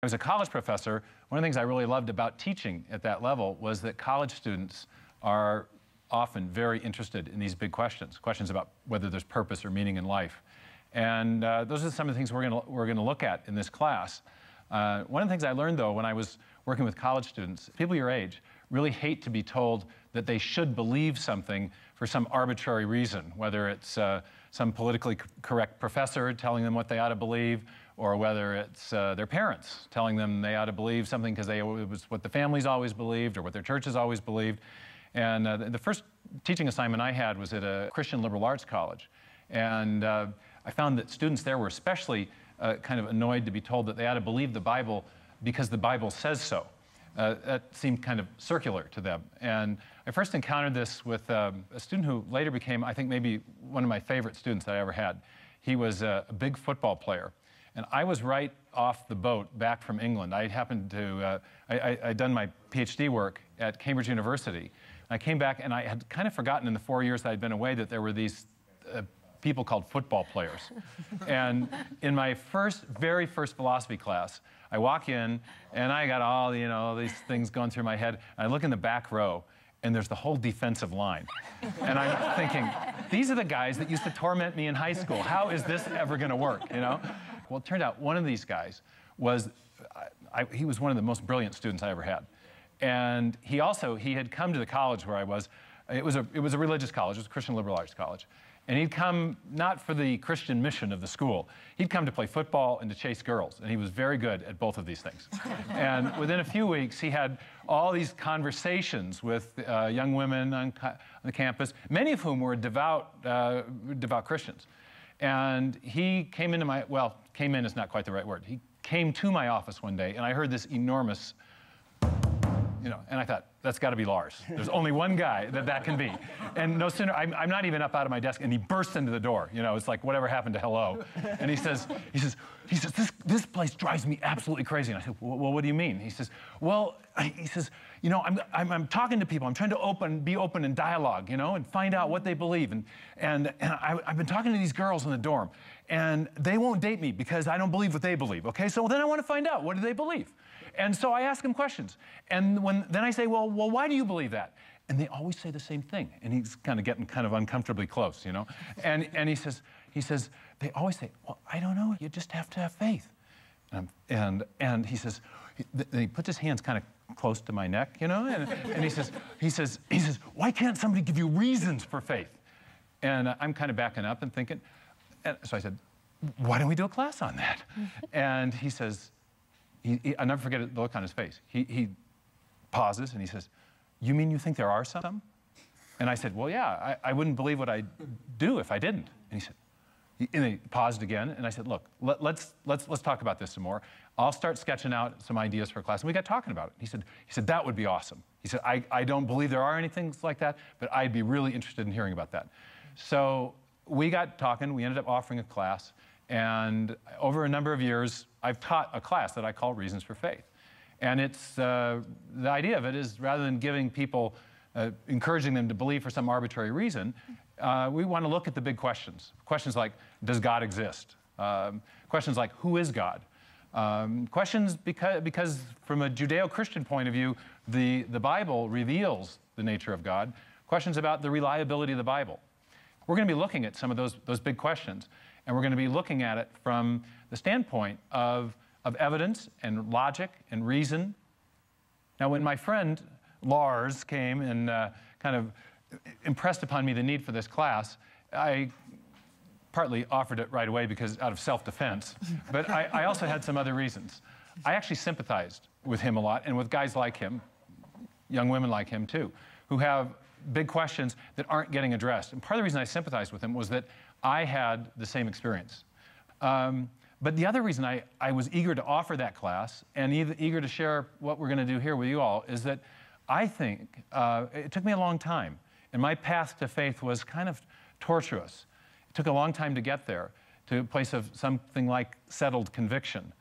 I was a college professor. One of the things I really loved about teaching at that level was that college students are often very interested in these big questions about whether there's purpose or meaning in life. And those are some of the things we're going to look at in this class. One of the things I learned, though, when I was working with college students, people your age really hate to be told that they should believe something for some arbitrary reason, whether it's some politically correct professor telling them what they ought to believe, or whether it's their parents telling them they ought to believe something because it was what the family's always believed or what their church has always believed. And the first teaching assignment I had was at a Christian liberal arts college. And I found that students there were especially kind of annoyed to be told that they ought to believe the Bible because the Bible says so. That seemed kind of circular to them. And I first encountered this with a student who later became, I think, maybe one of my favorite students that I ever had. He was a big football player. And I was right off the boat back from England. I happened to, I'd done my PhD work at Cambridge University. I came back and I had kind of forgotten in the 4 years that I'd been away that there were these people called football players. And in my very first philosophy class, I walk in and I got all, these things going through my head. And I look in the back row and there's the whole defensive line. And I'm thinking, these are the guys that used to torment me in high school. How is this ever going to work, Well, it turned out one of these guys was, he was one of the most brilliant students I ever had. And he had come to the college where I was. It was a religious college, it was a Christian liberal arts college. And he'd come not for the Christian mission of the school. He'd come to play football and to chase girls. And he was very good at both of these things. And within a few weeks, he had all these conversations with young women on the campus, many of whom were devout Christians. And he came into came in is not quite the right word. He came to my office one day, and I heard this enormous, and I thought, that's got to be Lars. There's only one guy that can be. And no sooner, I'm not even up out of my desk, and he bursts into the door. It's like whatever happened to hello. And he says, this place drives me absolutely crazy. And I said, well, what do you mean? He says, I'm talking to people. I'm trying to be open in dialogue, and find out what they believe. And I've been talking to these girls in the dorm, and they won't date me because I don't believe what they believe, okay? So then I want to find out, what do they believe? And so I ask them questions. And then I say, well, why do you believe that? And they always say the same thing. And he's kind of getting kind of uncomfortably close, And he says, they always say, well, I don't know. You just have to have faith. And he says, he puts his hands kind of close to my neck, and he says, why can't somebody give you reasons for faith? And I'm kind of backing up and thinking, and so I said, why don't we do a class on that? And he says, I'll never forget the look on his face. He pauses and he says, you mean you think there are some? And I said, well, yeah, I wouldn't believe what I'd do if I didn't. And he said, and he paused again, and I said, look, let's talk about this some more. I'll start sketching out some ideas for a class. And we got talking about it. He said, that would be awesome. He said, I don't believe there are any things like that, but I'd be really interested in hearing about that. So we got talking. We ended up offering a class. And over a number of years, I've taught a class that I call Reasons for Faith. And it's, the idea of it is rather than giving people, encouraging them to believe for some arbitrary reason, we want to look at the big questions. Questions like, does God exist? Questions like, who is God? Questions because from a Judeo-Christian point of view, the Bible reveals the nature of God. Questions about the reliability of the Bible. We're going to be looking at some of those big questions. And we're going to be looking at it from the standpoint of evidence and logic and reason. Now, when my friend Lars came and kind of impressed upon me the need for this class, I partly offered it right away because out of self-defense, but I also had some other reasons. I actually sympathized with him a lot, and with guys like him, young women like him too, who have big questions that aren't getting addressed. And part of the reason I sympathized with him was that I had the same experience. But the other reason I was eager to offer that class and eager to share what we're going to do here with you all is that I think it took me a long time. And my path to faith was kind of tortuous. It took a long time to get there, to a place of something like settled conviction.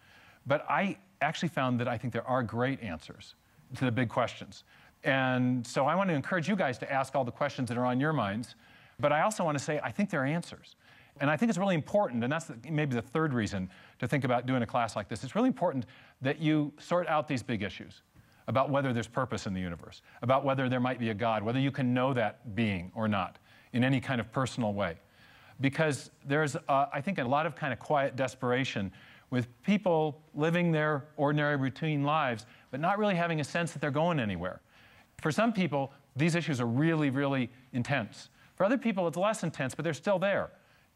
But I actually found that I think there are great answers to the big questions. And so I want to encourage you guys to ask all the questions that are on your minds. But I also want to say, I think there are answers. And I think it's really important, and that's maybe the third reason to think about doing a class like this. It's really important that you sort out these big issues about whether there's purpose in the universe, about whether there might be a God, whether you can know that being or not in any kind of personal way. Because there's, I think, a lot of kind of quiet desperation with people living their ordinary routine lives, but not really having a sense that they're going anywhere. For some people, these issues are really, really intense. For other people, it's less intense, but they're still there.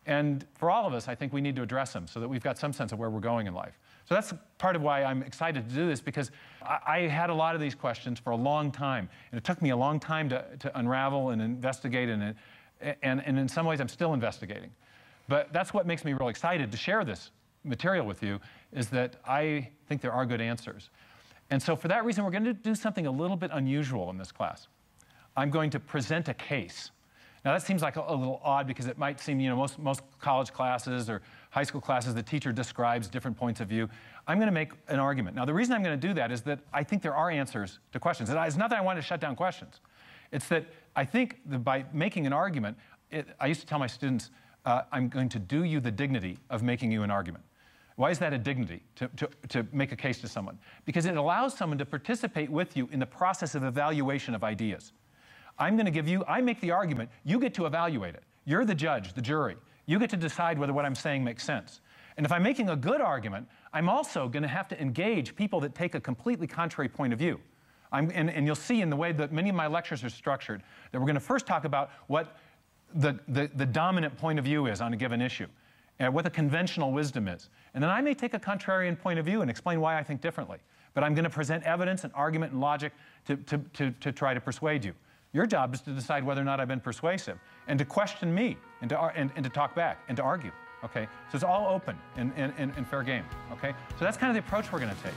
And for all of us, I think we need to address them so that we've got some sense of where we're going in life. So that's part of why I'm excited to do this, because I had a lot of these questions for a long time. And it took me a long time to unravel and investigate, and in some ways I'm still investigating. But that's what makes me really excited to share this material with you, is that I think there are good answers. And so for that reason, we're going to do something a little bit unusual in this class. I'm going to present a case. Now that seems like a little odd, because it might seem, most college classes or high school classes, the teacher describes different points of view. I'm going to make an argument. Now the reason I'm going to do that is that I think there are answers to questions. It's not that I want to shut down questions. It's that I think that by making an argument, I used to tell my students, I'm going to do you the dignity of making you an argument. Why is that a dignity, to make a case to someone? Because it allows someone to participate with you in the process of evaluation of ideas. I'm going to give you, I make the argument, you get to evaluate it. You're the judge, the jury. You get to decide whether what I'm saying makes sense. And if I'm making a good argument, I'm also going to have to engage people that take a completely contrary point of view. And you'll see in the way that many of my lectures are structured that we're going to first talk about what the dominant point of view is on a given issue, and what the conventional wisdom is. And then I may take a contrarian point of view and explain why I think differently. But I'm going to present evidence and argument and logic to try to persuade you. Your job is to decide whether or not I've been persuasive, and to question me, and to talk back, and to argue. Okay? So it's all open and fair game. Okay? So that's kind of the approach we're going to take.